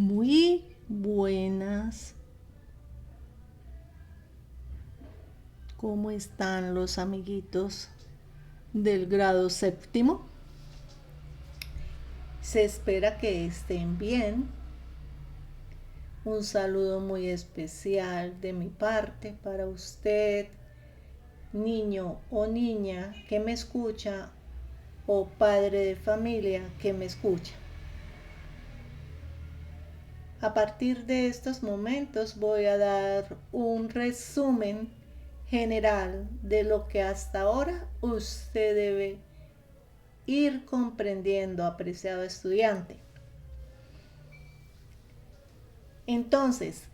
Muy buenas. ¿Cómo están los amiguitos del grado séptimo? Se espera que estén bien. Un saludo muy especial de mi parte para usted, niño o niña que me escucha o padre de familia que me escucha. A partir de estos momentos voy a dar un resumen general de lo que hasta ahora usted debe ir comprendiendo, apreciado estudiante. Entonces,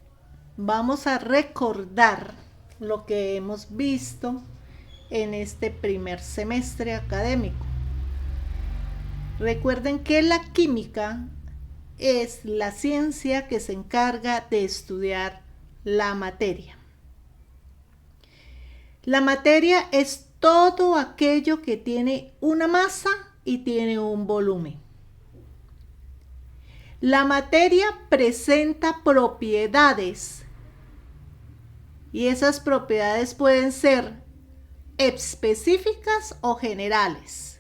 vamos a recordar lo que hemos visto en este primer semestre académico. Recuerden que la química es la ciencia que se encarga de estudiar la materia. La materia es todo aquello que tiene una masa y tiene un volumen. La materia presenta propiedades y esas propiedades pueden ser específicas o generales.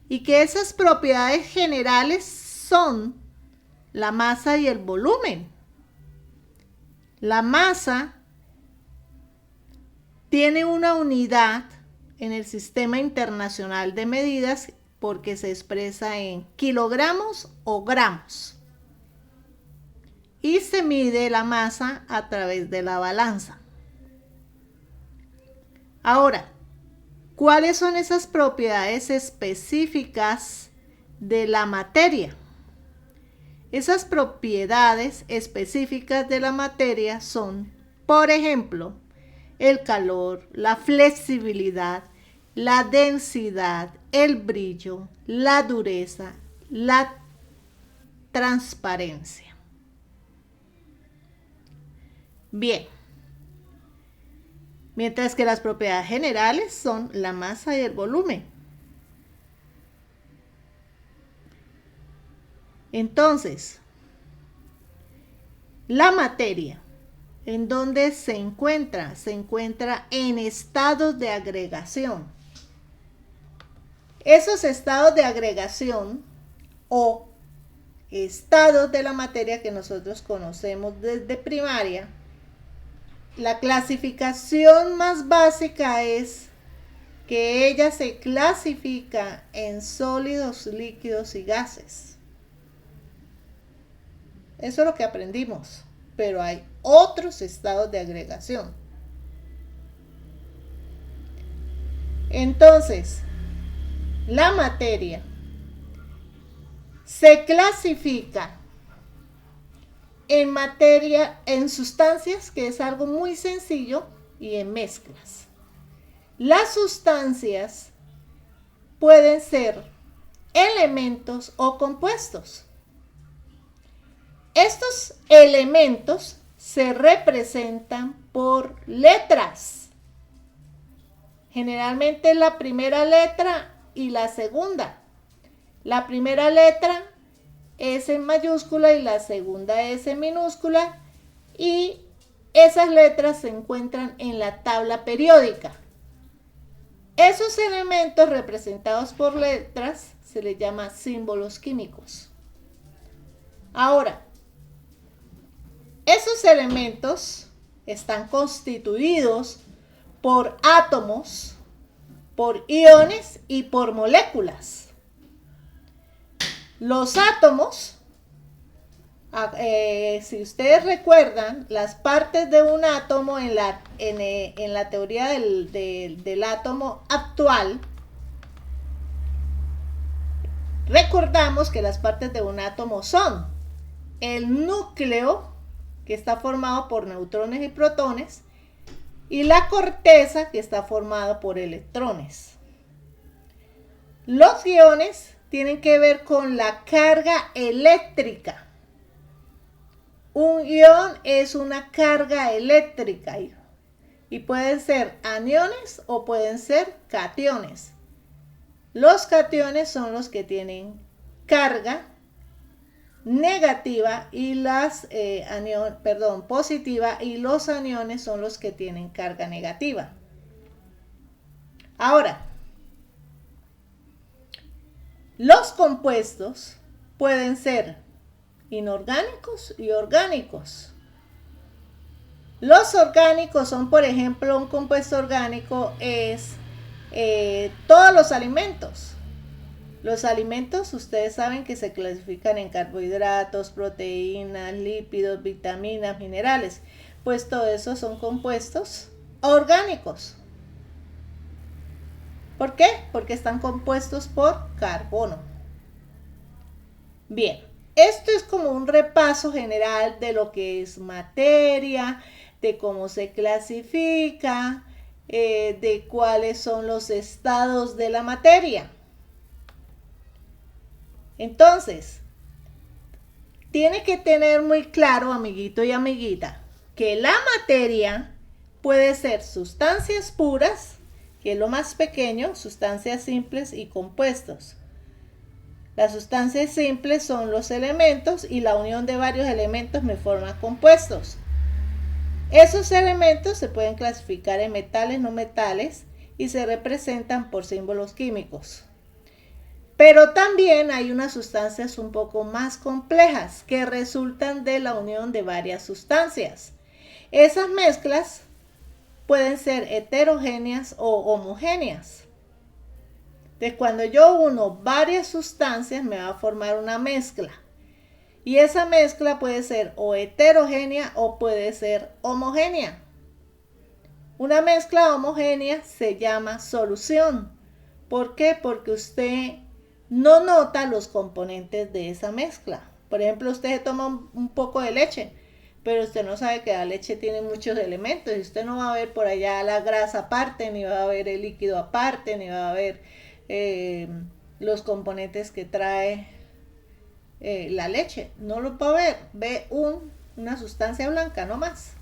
Y que esas propiedades generales son la masa y el volumen. La masa tiene una unidad en el Sistema Internacional de Medidas porque se expresa en kilogramos o gramos. Y se mide la masa a través de la balanza. Ahora, ¿cuáles son esas propiedades específicas de la materia? Esas propiedades específicas de la materia son, por ejemplo, el calor, la flexibilidad, la densidad, el brillo, la dureza, la transparencia. Bien, mientras que las propiedades generales son la masa y el volumen. Entonces, la materia, ¿en dónde se encuentra? Se encuentra en estados de agregación. Esos estados de agregación o estados de la materia que nosotros conocemos desde primaria, la clasificación más básica es que ella se clasifica en sólidos, líquidos y gases. Eso es lo que aprendimos, pero hay otros estados de agregación. Entonces, la materia se clasifica en sustancias, que es algo muy sencillo, y en mezclas. Las sustancias pueden ser elementos o compuestos. Estos elementos se representan por letras. Generalmente la primera letra y la segunda. La primera letra es en mayúscula y la segunda es en minúscula. Y esas letras se encuentran en la tabla periódica. Esos elementos representados por letras se les llama símbolos químicos. Ahora, esos elementos están constituidos por átomos, por iones y por moléculas. Los átomos, si ustedes recuerdan, las partes de un átomo en la teoría del átomo actual, recordamos que las partes de un átomo son el núcleo, que está formado por neutrones y protones, y la corteza, que está formada por electrones. Los iones tienen que ver con la carga eléctrica. Un ion es una carga eléctrica y pueden ser aniones o pueden ser cationes. Los cationes son los que tienen carga negativa y las positiva, y los aniones son los que tienen carga negativa. Ahora, los compuestos pueden ser inorgánicos y orgánicos. Los orgánicos son, por ejemplo, un compuesto orgánico es todos los alimentos. Los alimentos, ustedes saben que se clasifican en carbohidratos, proteínas, lípidos, vitaminas, minerales. Pues todo eso son compuestos orgánicos. ¿Por qué? Porque están compuestos por carbono. Bien, esto es como un repaso general de lo que es materia, de cómo se clasifica, de cuáles son los estados de la materia. Entonces, tiene que tener muy claro, amiguito y amiguita, que la materia puede ser sustancias puras, que es lo más pequeño, sustancias simples y compuestos. Las sustancias simples son los elementos y la unión de varios elementos me forma compuestos. Esos elementos se pueden clasificar en metales, no metales y se representan por símbolos químicos. Pero también hay unas sustancias un poco más complejas que resultan de la unión de varias sustancias. Esas mezclas pueden ser heterogéneas o homogéneas. Entonces, cuando yo uno varias sustancias me va a formar una mezcla. Y esa mezcla puede ser o heterogénea o puede ser homogénea. Una mezcla homogénea se llama solución. ¿Por qué? Porque usted no nota los componentes de esa mezcla. Por ejemplo, usted toma un poco de leche, pero usted no sabe que la leche tiene muchos elementos y usted no va a ver por allá la grasa aparte, ni va a ver el líquido aparte, ni va a ver los componentes que trae la leche. No lo va a ver, ve una sustancia blanca, no más.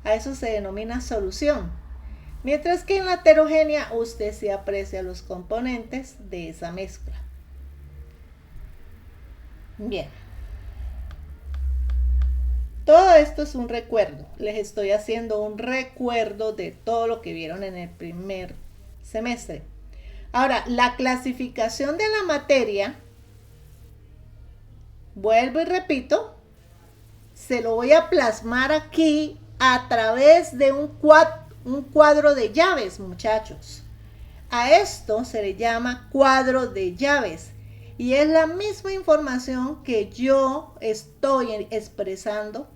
A eso se denomina solución. Mientras que en la heterogénea usted sí aprecia los componentes de esa mezcla. Bien. Todo esto es un recuerdo. Les estoy haciendo un recuerdo de todo lo que vieron en el primer semestre. Ahora, la clasificación de la materia, vuelvo y repito, se lo voy a plasmar aquí a través de un cuadro de llaves, muchachos. A esto se le llama cuadro de llaves y es la misma información que yo estoy expresando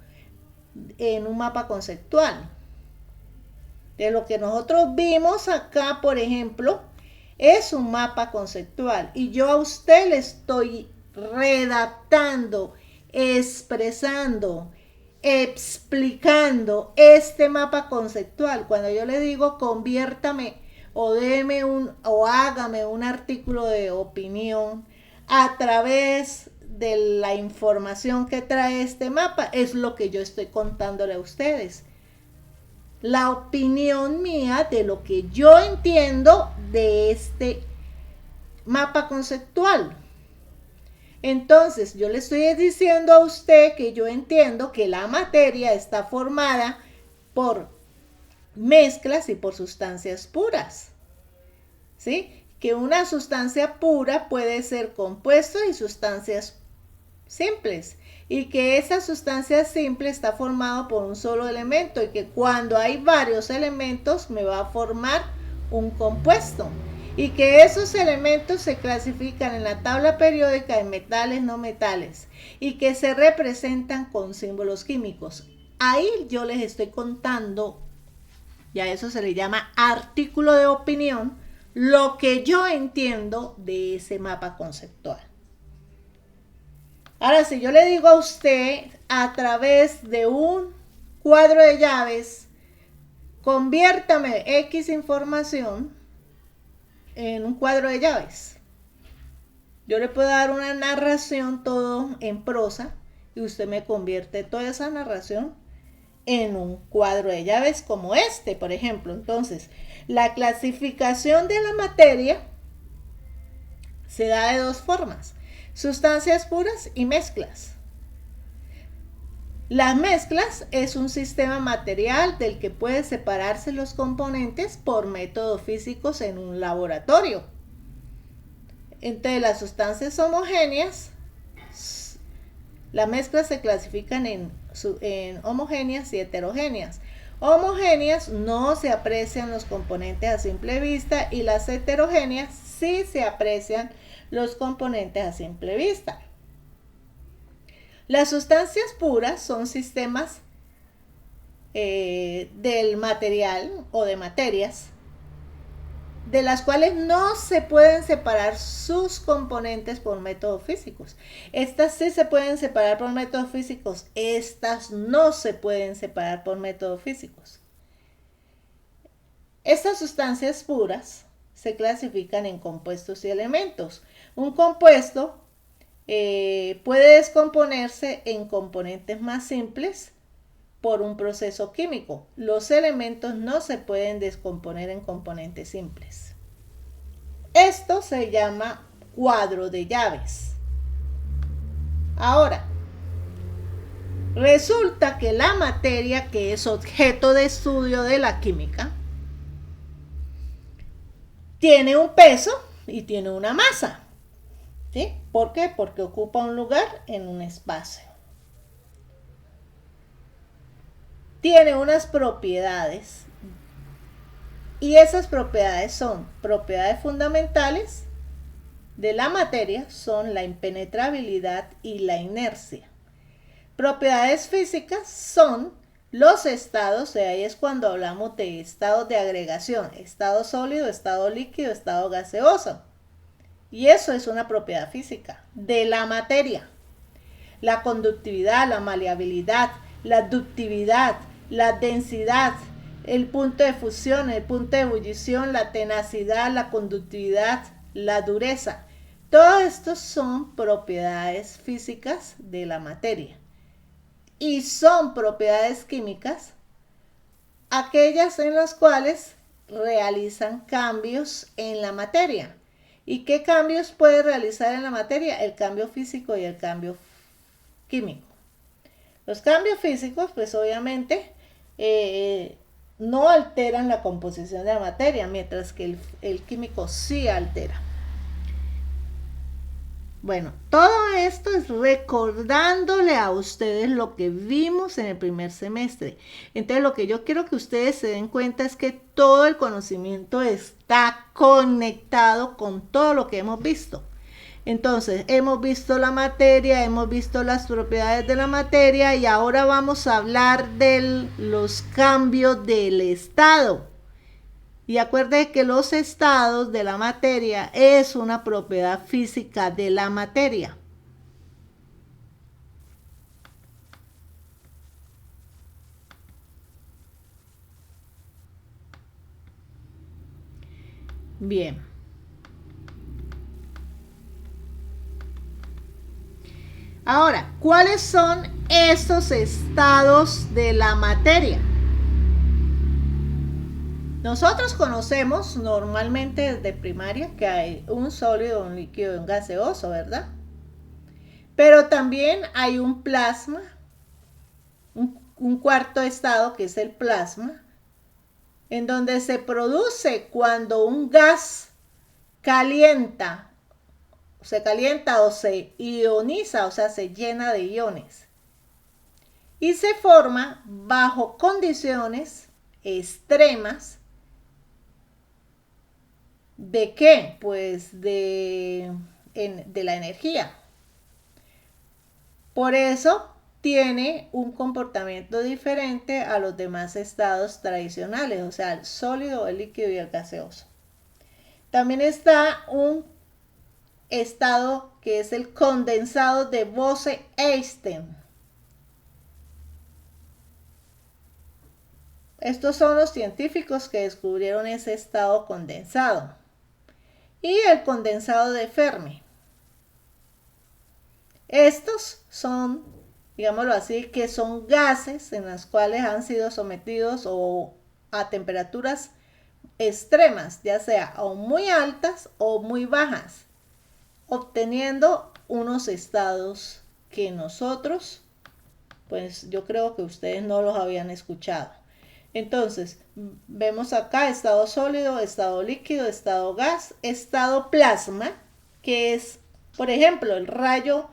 en un mapa conceptual. De lo que nosotros vimos acá, por ejemplo, es un mapa conceptual y yo a usted le estoy redactando, expresando, explicando este mapa conceptual. Cuando yo le digo conviértame o hágame un artículo de opinión a través de la información que trae este mapa, es lo que yo estoy contándole a ustedes. La opinión mía de lo que yo entiendo de este mapa conceptual. Entonces, yo le estoy diciendo a usted que yo entiendo que la materia está formada por mezclas y por sustancias puras. ¿Sí? Que una sustancia pura puede ser compuestos y sustancias simples. Y que esa sustancia simple está formada por un solo elemento y que cuando hay varios elementos me va a formar un compuesto. Y que esos elementos se clasifican en la tabla periódica en metales, no metales. Y que se representan con símbolos químicos. Ahí yo les estoy contando, y a eso se le llama artículo de opinión, lo que yo entiendo de ese mapa conceptual. Ahora, si yo le digo a usted a través de un cuadro de llaves, conviértame X información en un cuadro de llaves. Yo le puedo dar una narración todo en prosa y usted me convierte toda esa narración en un cuadro de llaves como este, por ejemplo. Entonces, la clasificación de la materia se da de dos formas. Sustancias puras y mezclas. Las mezclas es un sistema material del que pueden separarse los componentes por métodos físicos en un laboratorio. Entre las sustancias homogéneas, las mezclas se clasifican en homogéneas y heterogéneas. Homogéneas no se aprecian los componentes a simple vista y las heterogéneas sí se aprecian los componentes a simple vista. Las sustancias puras son sistemas del material o de materias de las cuales no se pueden separar sus componentes por métodos físicos. Estas sí se pueden separar por métodos físicos, estas no se pueden separar por métodos físicos. Estas sustancias puras se clasifican en compuestos y elementos. Un compuesto puede descomponerse en componentes más simples por un proceso químico. Los elementos no se pueden descomponer en componentes simples. Esto se llama cuadro de llaves. Ahora, resulta que la materia, que es objeto de estudio de la química, tiene un peso y tiene una masa. ¿Sí? ¿Por qué? Porque ocupa un lugar en un espacio. Tiene unas propiedades y esas propiedades son propiedades fundamentales de la materia, son la impenetrabilidad y la inercia. Propiedades físicas son los estados, de ahí es cuando hablamos de estados de agregación, estado sólido, estado líquido, estado gaseoso. Y eso es una propiedad física de la materia. La conductividad, la maleabilidad, la ductividad, la densidad, el punto de fusión, el punto de ebullición, la tenacidad, la conductividad, la dureza. Todo esto son propiedades físicas de la materia. Y son propiedades químicas aquellas en las cuales realizan cambios en la materia. ¿Y qué cambios puede realizar en la materia? El cambio físico y el cambio químico. Los cambios físicos, pues obviamente, no alteran la composición de la materia, mientras que el químico sí altera. Bueno, todo esto es recordándole a ustedes lo que vimos en el primer semestre. Entonces, lo que yo quiero que ustedes se den cuenta es que todo el conocimiento está conectado con todo lo que hemos visto. Entonces, hemos visto la materia, hemos visto las propiedades de la materia y ahora vamos a hablar de los cambios del estado. Y acuérdense que los estados de la materia es una propiedad física de la materia. Bien. Ahora, ¿cuáles son esos estados de la materia? Nosotros conocemos normalmente desde primaria que hay un sólido, un líquido y un gaseoso, ¿verdad? Pero también hay un plasma, un cuarto estado que es el plasma, en donde se produce cuando un gas se calienta o se ioniza, o sea, se llena de iones. Y se forma bajo condiciones extremas. ¿De qué? Pues de la energía. Por eso tiene un comportamiento diferente a los demás estados tradicionales, o sea, el sólido, el líquido y el gaseoso. También está un estado que es el condensado de Bose-Einstein. Estos son los científicos que descubrieron ese estado condensado. Y el condensado de Fermi. Estos son, digámoslo así, que son gases en los cuales han sido sometidos a temperaturas extremas, ya sea o muy altas o muy bajas, obteniendo unos estados que nosotros, pues yo creo que ustedes no los habían escuchado. Entonces, vemos acá estado sólido, estado líquido, estado gas, estado plasma, que es, por ejemplo, el rayo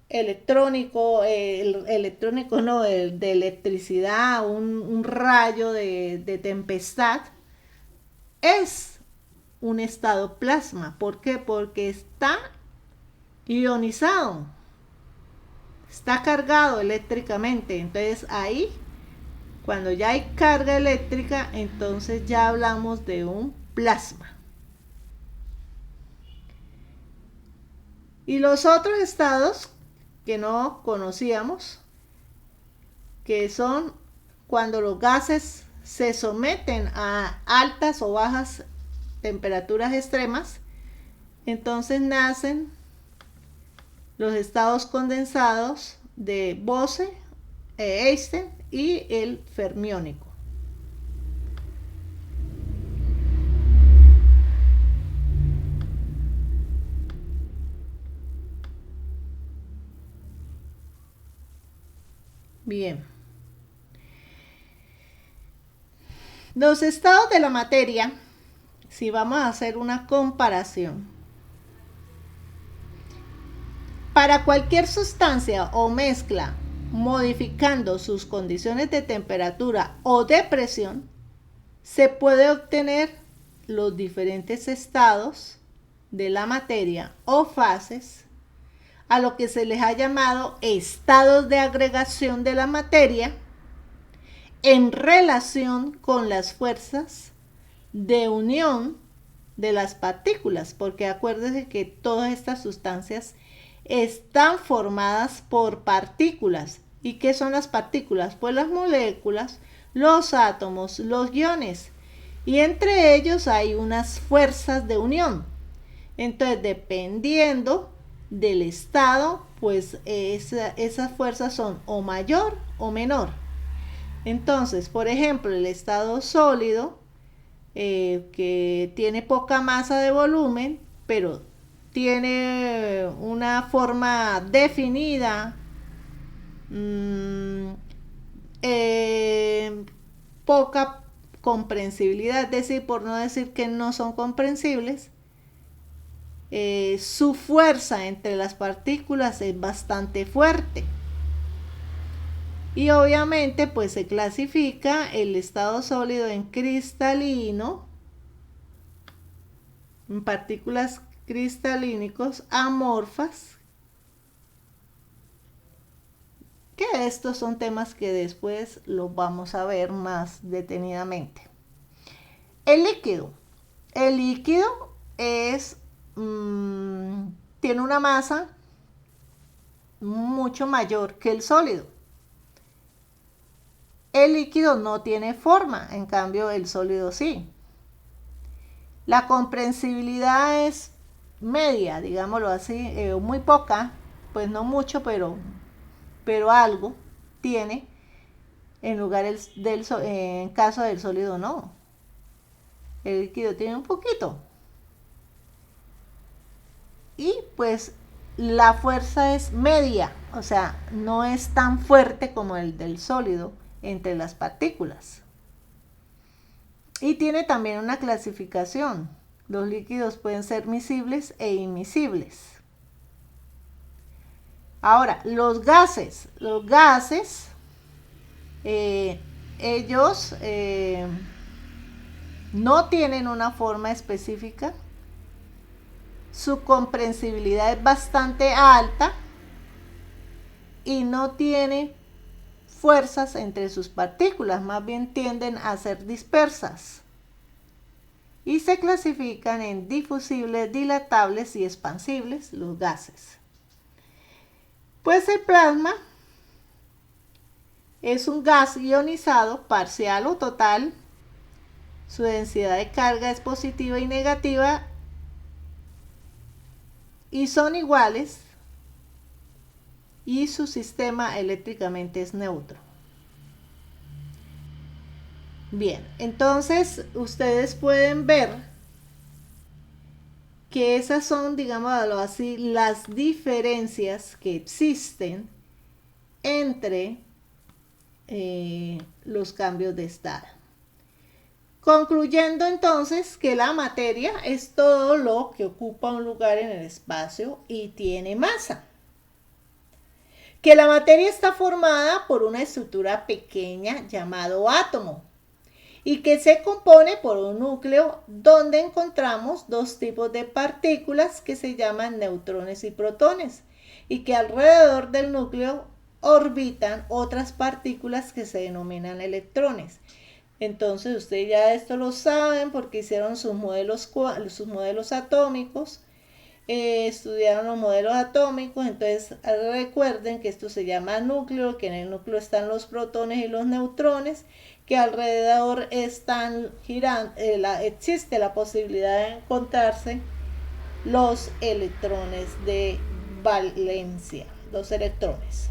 electrónico, electrónico no, de electricidad, un rayo de tempestad, es un estado plasma. ¿Por qué? Porque está ionizado, está cargado eléctricamente. Entonces ahí, cuando ya hay carga eléctrica, entonces ya hablamos de un plasma. Y los otros estados que no conocíamos, que son cuando los gases se someten a altas o bajas temperaturas extremas, entonces nacen los estados condensados de Bose, Einstein y el fermiónico. Bien. Los estados de la materia, si vamos a hacer una comparación, para cualquier sustancia o mezcla modificando sus condiciones de temperatura o de presión, se puede obtener los diferentes estados de la materia o fases, a lo que se les ha llamado estados de agregación de la materia en relación con las fuerzas de unión de las partículas, porque acuérdense que todas estas sustancias están formadas por partículas. ¿Y qué son las partículas? Pues las moléculas, los átomos, los iones, y entre ellos hay unas fuerzas de unión. Entonces, dependiendo del estado, pues esas fuerzas son o mayor o menor. Entonces, por ejemplo, el estado sólido, que tiene poca masa de volumen, pero tiene una forma definida, poca comprensibilidad, es decir, por no decir que no son comprensibles, su fuerza entre las partículas es bastante fuerte. Y obviamente pues se clasifica el estado sólido en cristalino, en partículas cristalínicos amorfas, que estos son temas que después los vamos a ver más detenidamente. El líquido. El líquido es, tiene una masa mucho mayor que el sólido. El líquido no tiene forma, en cambio el sólido sí. La comprensibilidad es media, digámoslo así, muy poca, pues no mucho, pero algo tiene, en lugar en caso del sólido no. El líquido tiene un poquito. Y pues la fuerza es media, o sea, no es tan fuerte como el del sólido entre las partículas. Y tiene también una clasificación. Los líquidos pueden ser miscibles e inmiscibles. Ahora, los gases. Los gases, ellos no tienen una forma específica. Su comprensibilidad es bastante alta y no tiene fuerzas entre sus partículas, más bien tienden a ser dispersas. Y se clasifican en difusibles, dilatables y expansibles los gases. Pues el plasma es un gas ionizado, parcial o total. Su densidad de carga es positiva y negativa y son iguales, y su sistema eléctricamente es neutro. Bien, entonces ustedes pueden ver que esas son, digámoslo así, las diferencias que existen entre los cambios de estado. Concluyendo entonces que la materia es todo lo que ocupa un lugar en el espacio y tiene masa. Que la materia está formada por una estructura pequeña llamado átomo y que se compone por un núcleo donde encontramos dos tipos de partículas que se llaman neutrones y protones y que alrededor del núcleo orbitan otras partículas que se denominan electrones. Entonces ustedes ya esto lo saben porque hicieron sus modelos atómicos, estudiaron los modelos atómicos. Entonces recuerden que esto se llama núcleo, que en el núcleo están los protones y los neutrones, que alrededor están girando, existe la posibilidad de encontrarse los electrones de valencia, los electrones.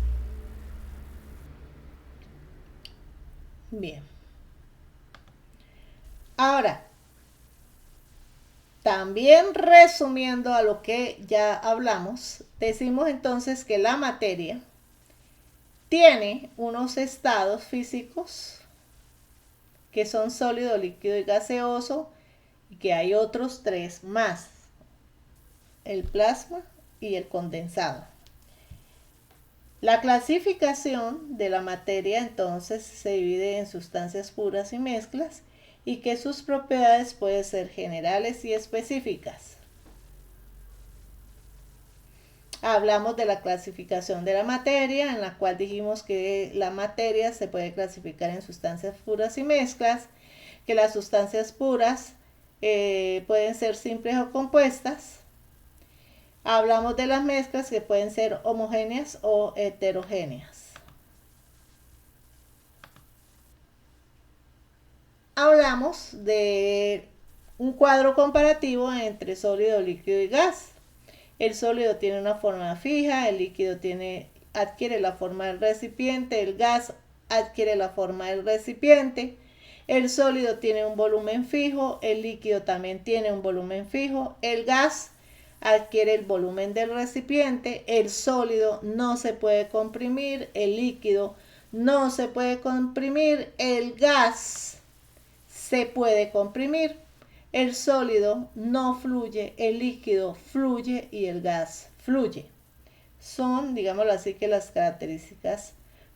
Bien. Ahora, también resumiendo a lo que ya hablamos, decimos entonces que la materia tiene unos estados físicos que son sólido, líquido y gaseoso, y que hay otros tres más: el plasma y el condensado. La clasificación de la materia entonces se divide en sustancias puras y mezclas, y que sus propiedades pueden ser generales y específicas. Hablamos de la clasificación de la materia, en la cual dijimos que la materia se puede clasificar en sustancias puras y mezclas, que las sustancias puras pueden ser simples o compuestas. Hablamos de las mezclas, que pueden ser homogéneas o heterogéneas. Hablamos de un cuadro comparativo entre sólido, líquido y gas. El sólido tiene una forma fija, el líquido adquiere la forma del recipiente, el gas adquiere la forma del recipiente. El sólido tiene un volumen fijo, el líquido también tiene un volumen fijo, el gas adquiere el volumen del recipiente, el sólido no se puede comprimir, el líquido no se puede comprimir, el gas se puede comprimir. El sólido no fluye, el líquido fluye y el gas fluye. Son, digámoslo así, que las características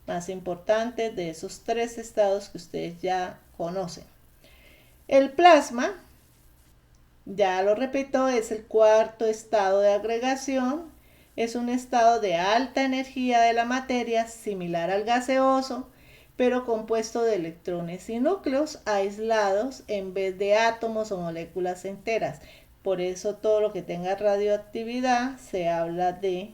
más importantes de esos tres estados que ustedes ya conocen. El plasma, ya lo repito, es el cuarto estado de agregación. Es un estado de alta energía de la materia, similar al gaseoso, pero compuesto de electrones y núcleos aislados en vez de átomos o moléculas enteras. Por eso todo lo que tenga radioactividad se habla de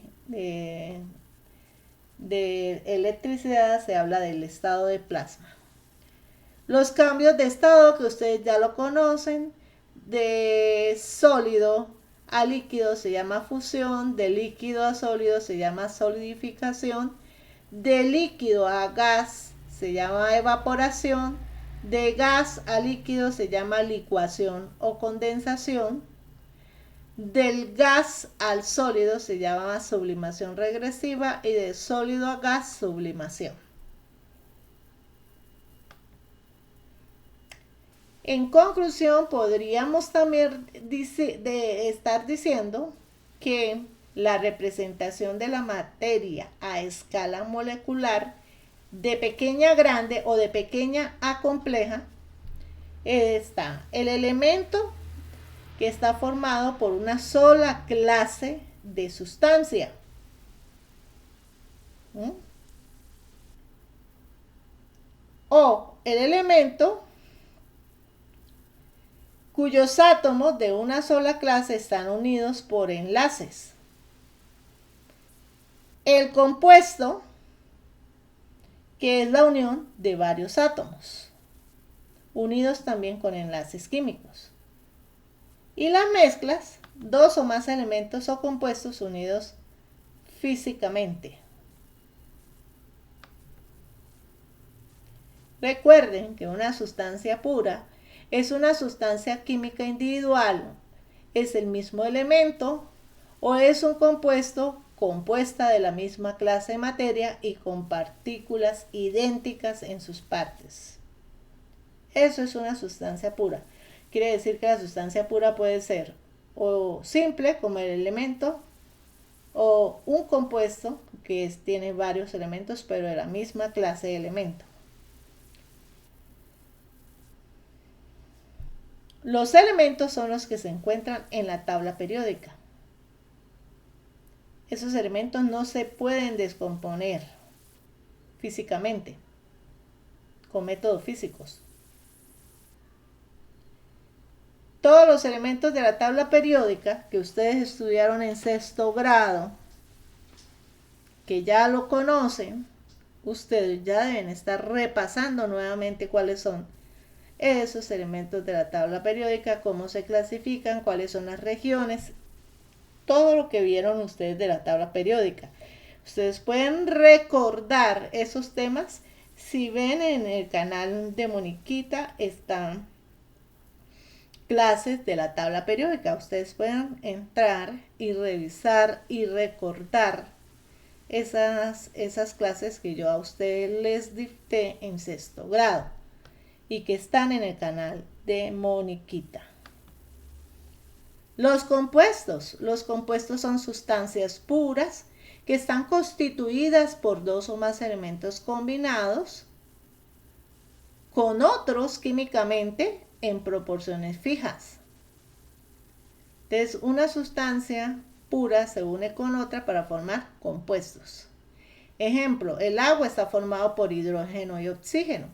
electricidad, se habla del estado de plasma. Los cambios de estado que ustedes ya lo conocen: de sólido a líquido se llama fusión, de líquido a sólido se llama solidificación, de líquido a gas se llama evaporación, de gas a líquido se llama licuación o condensación, del gas al sólido se llama sublimación regresiva y de sólido a gas sublimación. En conclusión, podríamos también estar diciendo que la representación de la materia a escala molecular, de pequeña a grande o de pequeña a compleja, está el elemento que está formado por una sola clase de sustancia. O el elemento cuyos átomos de una sola clase están unidos por enlaces. El compuesto, que es la unión de varios átomos, unidos también con enlaces químicos. Y las mezclas, dos o más elementos o compuestos unidos físicamente. Recuerden que una sustancia pura es una sustancia química individual es el mismo elemento o es un compuesto compuesta de la misma clase de materia y con partículas idénticas en sus partes. Eso es una sustancia pura. Quiere decir que la sustancia pura puede ser o simple, como el elemento, o un compuesto que tiene varios elementos, pero de la misma clase de elemento. Los elementos son los que se encuentran en la tabla periódica. Esos elementos no se pueden descomponer físicamente, con métodos físicos. Todos los elementos de la tabla periódica que ustedes estudiaron en sexto grado, que ya lo conocen, ustedes ya deben estar repasando nuevamente cuáles son esos elementos de la tabla periódica, cómo se clasifican, cuáles son las regiones, todo lo que vieron ustedes de la tabla periódica. Ustedes pueden recordar esos temas si ven en el canal de Moniquita están clases de la tabla periódica. Ustedes pueden entrar y revisar y recordar esas clases que yo a ustedes les dicté en sexto grado y que están en el canal de Moniquita. Los compuestos son sustancias puras que están constituidas por dos o más elementos combinados con otros químicamente en proporciones fijas. Entonces, una sustancia pura se une con otra para formar compuestos. Ejemplo, el agua está formado por hidrógeno y oxígeno.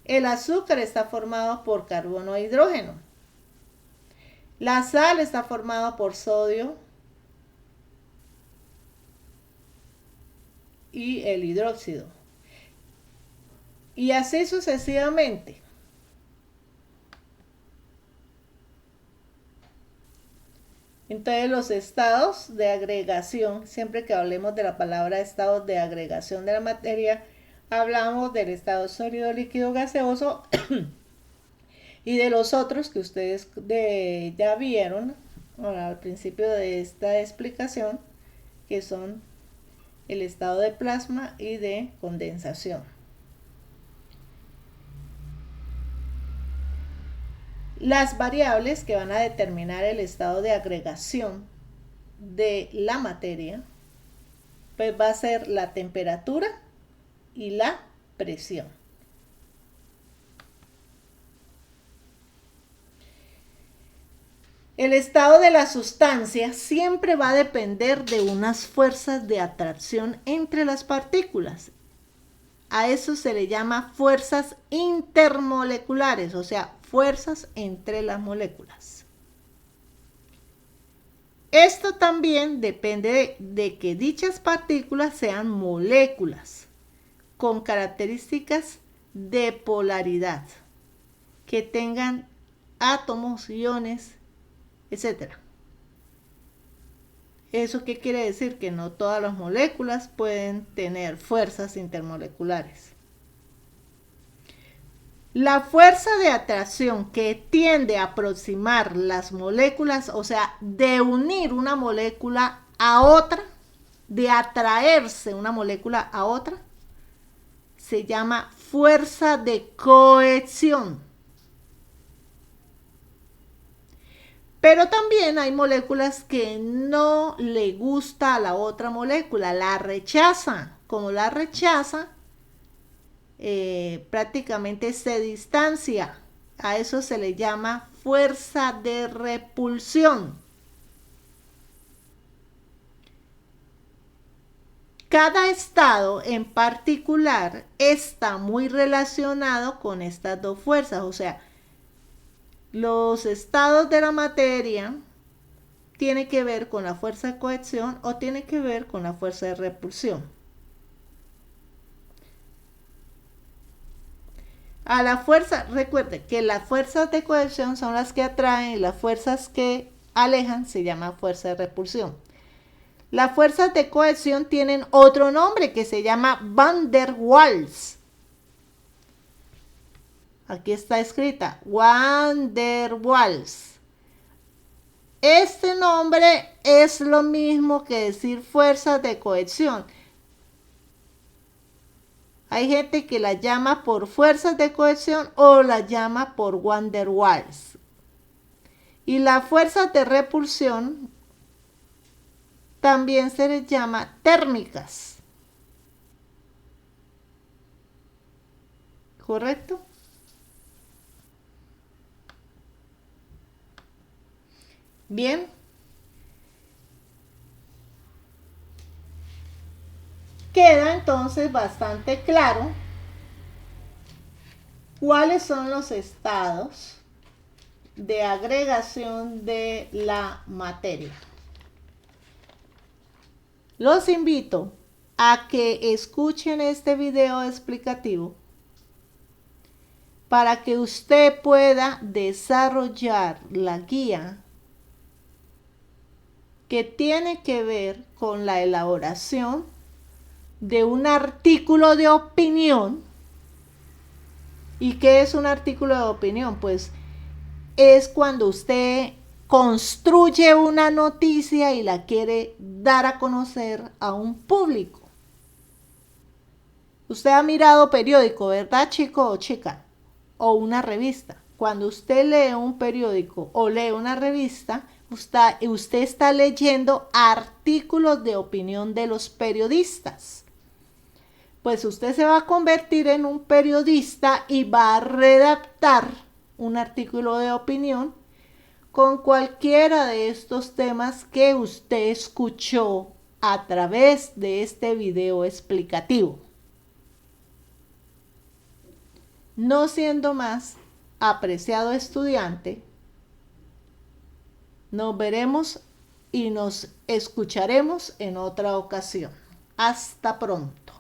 El azúcar está formado por carbono e hidrógeno. La sal está formada por sodio y el hidróxido. Y así sucesivamente. Entonces los estados de agregación, siempre que hablemos de la palabra estados de agregación de la materia, hablamos del estado sólido, líquido, gaseoso y de los otros que ustedes ya vieron al principio de esta explicación, que son el estado de plasma y de condensación. Las variables que van a determinar el estado de agregación de la materia, pues va a ser la temperatura y la presión. El estado de la sustancia siempre va a depender de unas fuerzas de atracción entre las partículas. A eso se le llama fuerzas intermoleculares, o sea, fuerzas entre las moléculas. Esto también depende de que dichas partículas sean moléculas con características de polaridad, que tengan átomos, iones, etc. ¿Eso qué quiere decir? Que no todas las moléculas pueden tener fuerzas intermoleculares. La fuerza de atracción que tiende a aproximar las moléculas, o sea, de unir una molécula a otra, de atraerse una molécula a otra, se llama fuerza de cohesión. Pero también hay moléculas que no le gusta a la otra molécula, la rechaza. Como la rechaza, prácticamente se distancia. A eso se le llama fuerza de repulsión. Cada estado en particular está muy relacionado con estas dos fuerzas, o sea, los estados de la materia tienen que ver con la fuerza de cohesión o tienen que ver con la fuerza de repulsión. A la fuerza, recuerde que las fuerzas de cohesión son las que atraen y las fuerzas que alejan se llama fuerza de repulsión. Las fuerzas de cohesión tienen otro nombre que se llama Van der Waals. Aquí está escrita Van der Waals. Este nombre es lo mismo que decir fuerzas de cohesión. Hay gente que la llama por fuerzas de cohesión o la llama por van der Waals. Y las fuerzas de repulsión también se les llama térmicas. ¿Correcto? Bien. Queda entonces bastante claro cuáles son los estados de agregación de la materia. Los invito a que escuchen este video explicativo para que usted pueda desarrollar la guía que tiene que ver con la elaboración de un artículo de opinión. ¿Y qué es un artículo de opinión? Pues es cuando usted construye una noticia y la quiere dar a conocer a un público. Usted ha mirado periódico, ¿verdad, chico o chica? O una revista. Cuando usted lee un periódico o lee una revista, usted está leyendo artículos de opinión de los periodistas. Pues usted se va a convertir en un periodista y va a redactar un artículo de opinión con cualquiera de estos temas que usted escuchó a través de este video explicativo. No siendo más, apreciado estudiante, nos veremos y nos escucharemos en otra ocasión. Hasta pronto.